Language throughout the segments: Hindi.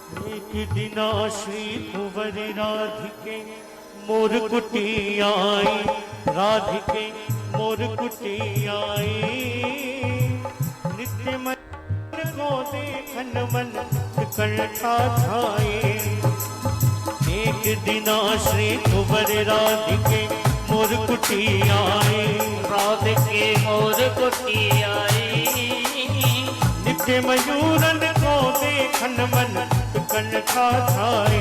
एक दिना श्री कुंवर राधिके मोर कुटी आई, राधिके मोर कुटी आई। नित्य मन को देखन मन कंठा छाए। एक दिना श्री कुंवर राधिके मोर कुटी आई, राधिके मोर कुटी आई। नित्य मयूरन को देखन मन कंठा छाए।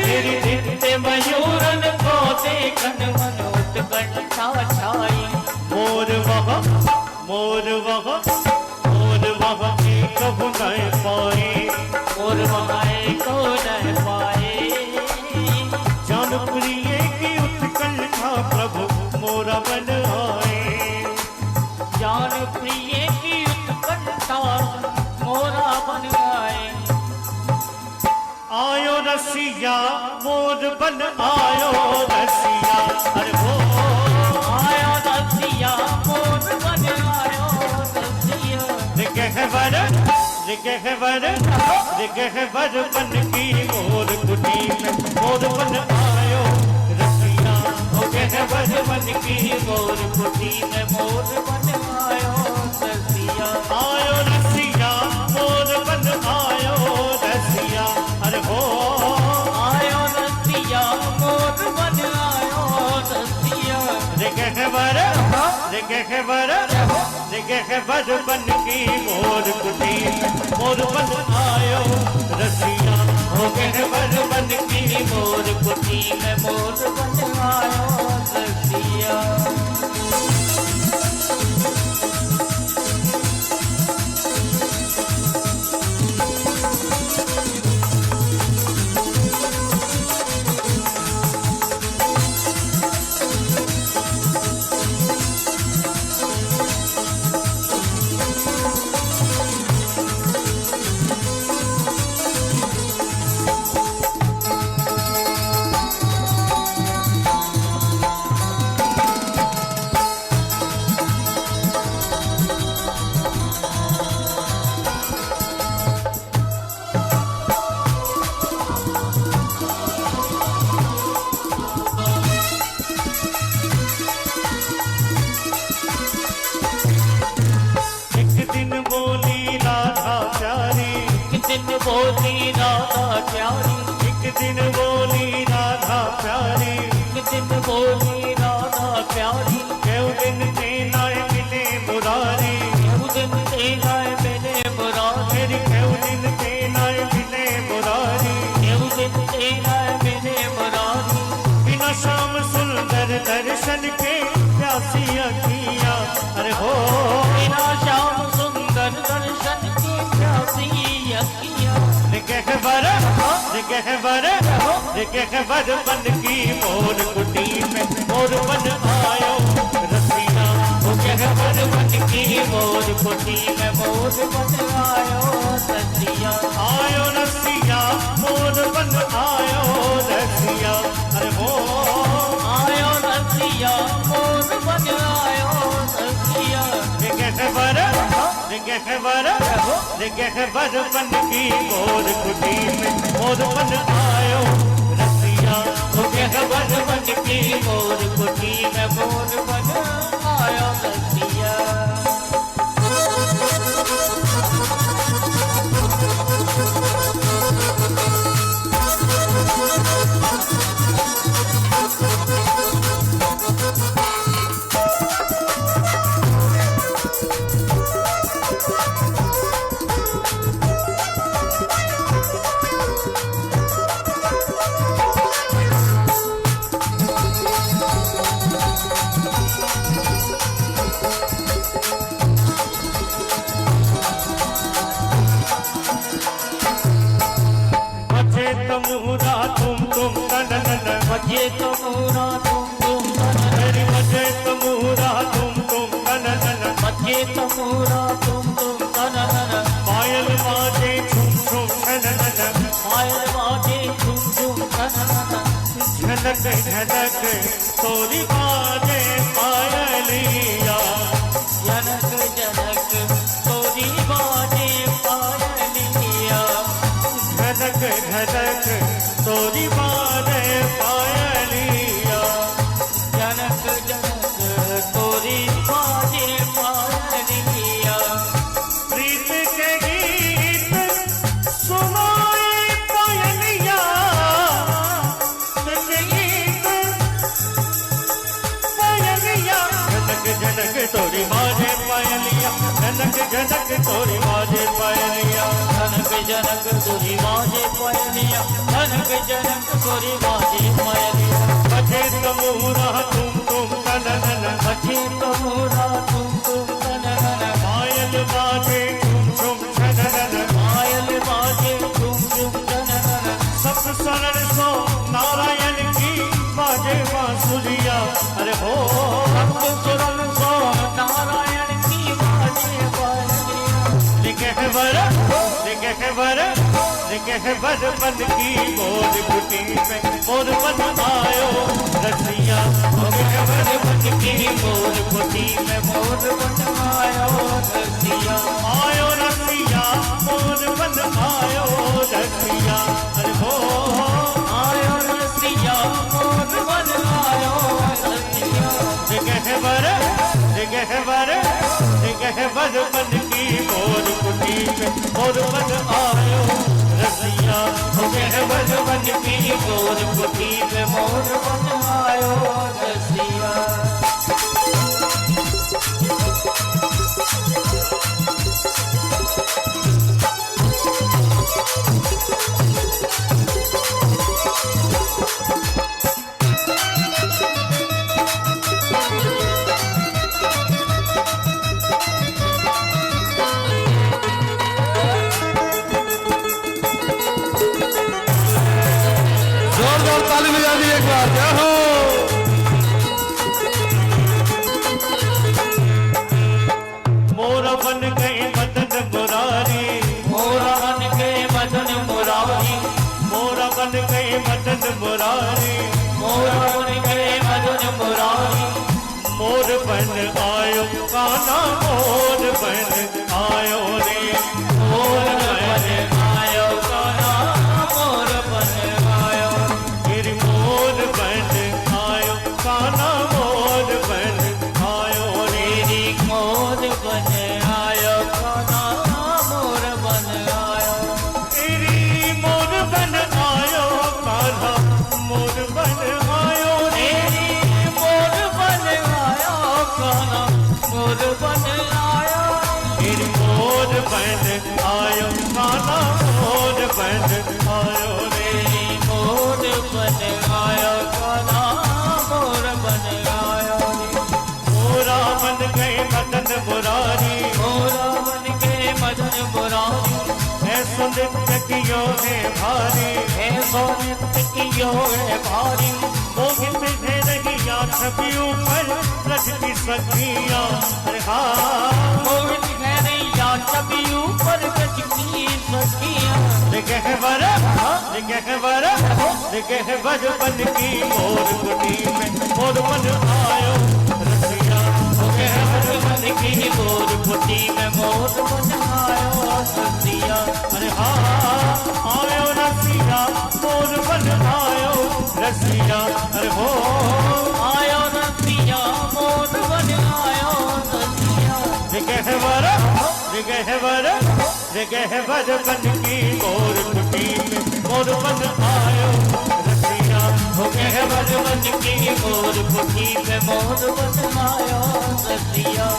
मेरी नित्य मयूरन को देखन मन उत्कंठा छाई। मोर वहाँ मोर वहाँ मोर वहाँ एक न पाए, मोर वहाँ को न पाए। जान प्रिय की उत्कंठा प्रभु मोरा बन आए। जान प्रिय की उत्कंठा मोरा बन आए। आयो रसिया मोर बन आयो रसिया, अरे वो आयो रसिया मोर बन आयो रसिया। गहवर बन की मोर कुटी में मोर बन आयो रसिया। ओ गहवर बन की मोर कुटी में मोर बन आयो रसिया। आयो रसिया मोर बन आयो रसिया, अरे हो आयो रसिया मोर बन आयो रसिया। गहवर बन की मोर कुटी मोर बन आयो रसिया। ओ गहवर बन की मोर कुटी में मोर बन आयो रसिया। बोली राधा प्यारी, एक दिन बोली राधा प्यारी। एक दिन बोली राधा प्यारी। क्यों दिन तेना मिले मुरारी, क्यों दिन तेना मिले मुरारी। क्यों दिन तेना मिले मुरारी, क्यों दिन तेना मिले मुरारी। बिना श्याम सुंदर दर्शन के प्यासी अखियाँ, अरे हो बिना श्याम सुंदर दर्शन के प्यासी अखियाँ। गहवर बन की मोर कुटी में मोर बन आयो रसिया। गहवर बन की मोर कुटी में मोर बन आयो रसिया। आयो रसिया मोर बन आयो रसिया, अरे हो आयो रसिया मोर बन आयो रसिया। गहवर बन की मोर कुटी में मोर बन आयो रसिया। गहवर बन की मोर कुटी में मोर बन आयो रसिया। तमुरा तुम तनन बजे तमुरा तुम मेरी बजे तमुरा तुम तनन बजे तमुरा तुम तनन। पायल बाजे झुम झुम तनन पायल बाजे झुम झुम तनन। झनक झनक तोरी बाजे पायलिया। जनक जनक तोरी बाजे पायलिया। झनक झनक तोरी बाजे पायलिया। जनक जनक तोरी बाजे पायलिया। प्रीत के गीत सुनाए पायलिया। प्रीत के गीत पायलिया। झनक झनक तोरी बाजे पायलिया। झनक झनक तोरी बाजे पायलिया। जनक जनक तोरी बाजे पायलिया। जनक जनक तोरी बाजे पायलिया। बजे तमूरा तुम तननन। बजे तमूरा तुम तननन। पायल बाजे झुम छननन। पायल बाजे झुम तननन। सब शरण सो नारायण की बाजे बांसुरिया। अरे हो सब सुरन सो नारायण की बाजे पायलिया। लिखे है वर बन की मोर कुटी में मोर बन आयो रसिया। वर बन की मोर कुटी में मोर बन आयो रसिया। आयो रसिया मोर बन आयो रसिया। अरे हो आयो रसिया मोर बन आयो रसिया। जगह वर बन की मोर कुटी में मोर बन आयो रसिया। वर बन की मोर कुटी में मोर बन आयो रसिया। जोरदार ताली बजा दी एक बार। जय हो। मोरा बन गए मदन मुरारी। मोरा बन के मदन मुरारी। मोरा बन गए मदन मुरारी। मोरा बन के मदन मुरारी। मोर बन आयो काना मोर बन आयो रे। मोर बन आयो काना मोर बन आयो। फिर मोर बन आयो काना मोर बन आयो रे। तेरी मोर बन आयो काना मोर बन आयो। तेरी मोर बन आयो कान्हा मोर बन आयो रे। तेरी मोर बन आयो काना मोर बन आयो। फिर मोर बन आयो काना मोर बन आयो रे। तेरी मोर बन आयो काना मोर बन आयो। मोरा बन गए मदन मुरारी। मोरा बन के मदन मुरारी। ऐसो नित्य कियो है भारी। ऐसो नित्य कियो है भारी। मोहित है रहिया छवि ऊपर रखती सखिया। अरे हाँ मोहित है रैया छवि ऊपर रखती सखिया। गहवर बन की मोर कुटी में मोर बन आयो रसिया। गहवर बन की मोर कुटी में मोर बन आयो रसिया। अरे हाँ आयो रसिया मोर बन आयो रसिया। अरे हो आयो रसिया मोर बन आयो रसिया। गहवर बन की मोर कुटी में मोर बन आयो रसिया। गहवर बन की मोर कुटी में मोर बन आयो रसिया।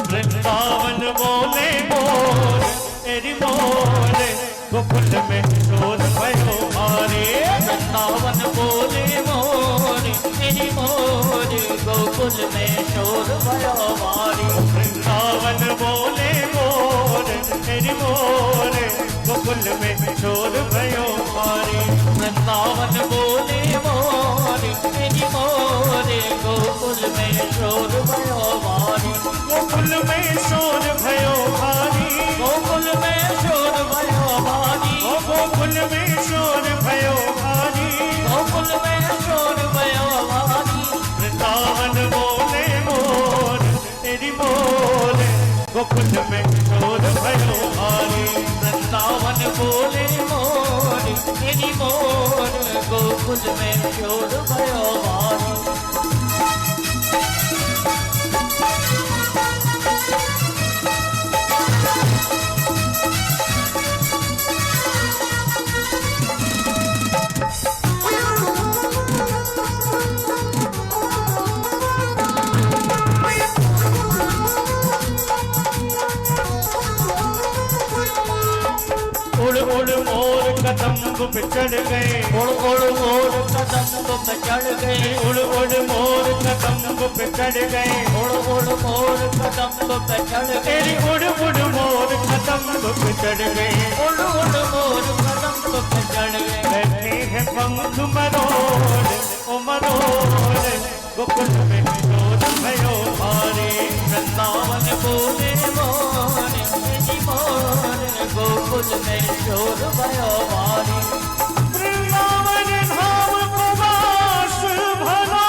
वृंदावन बोले मोर तेरी मोर गोकुल में शोर भयो मारे। वृंदावन बोले मोर तेरी मोर गोकुल में शोर भयो मारी। वृंदावन बोले मोर तेरी मोर गोकुल में शोर भयो मारे। वृंदावन बोले मोर तेरी मोर गोकुल में शोर भयो गोकुल में शोर भयो भारी, गोकुल में शोर भयो भारी, वृंदावन बोले मोर तेरी मोर, गोकुल में शोर भयो भारी, वृंदावन बोले मोर तेरी मोर, गोकुल में शोर भयो भारी। उड़ उड़ मोर कदम पे चढ़ गए, उड़ उड़ मोर कदम पे चढ़ गए, उड़ उड़ मोर कदम पे चढ़ गए, उड़ उड़ मोर कदम पे चढ़ गए, तेरी उड़ उड़ मोर कदम पे चढ़ गए, उड़ उड़ मोर कदम पे चढ़ गए। बैठे हैं पंख मरोड़ ओ मरोड़, गोकुल में शोर भयो भारी, वृंदावन बोले मोर तेरी मोर, गोकुल में शोर भयो भारी। वृंदावन धाम को वास भला,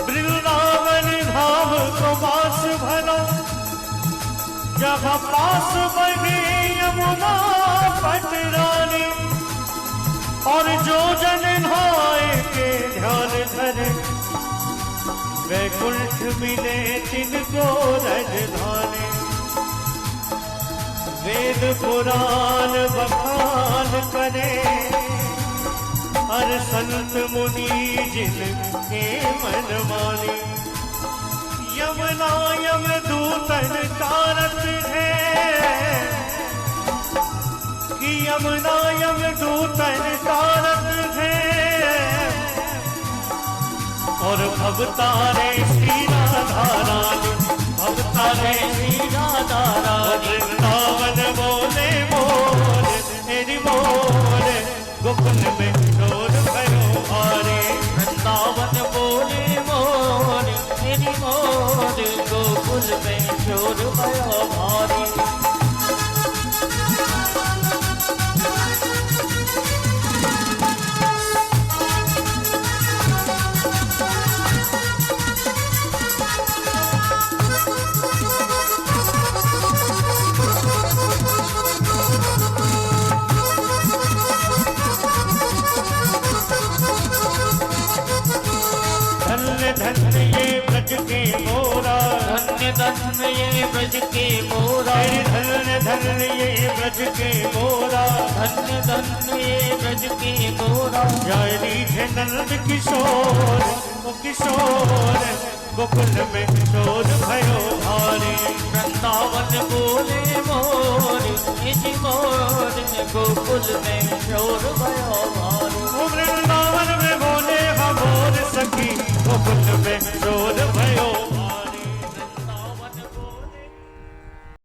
वृंदावन धाम को वास भला, जहाँ पास बने यमुना पटरानी, और जो जन नहाए के ध्यान धरे, वैकुंठ मिले तिनको राजधानी। वेद पुराण बखान करे, हर संत मुनि जिनके मन मानी, यमुना यमदूतन कारत है, कि यमुना यमदूतन कारत है, और भवतारे श्री राधा रानी, भवतारे श्री राधा रानी, वृंदावन बोले मोर तेरी मोर, गोकुल में शोर भयो भारी, वृंदावन बोले मोर तेरी मोर, गोकुल में शोर भयो भारी। धन्य धन्य ये ब्रज के मोरा, धन्य धन्य ये ब्रज के मोरा, धन्य धन्य ये ब्रज के मोरा, धन्य धन्य ये ब्रज के मोरा। जय रीझे नंद किशोर ओ किशोर, गोकुल में शोर भयो भारी, वृंदावन बोले मोर तेरी मोर, गोकुल में शोर भयो भारी।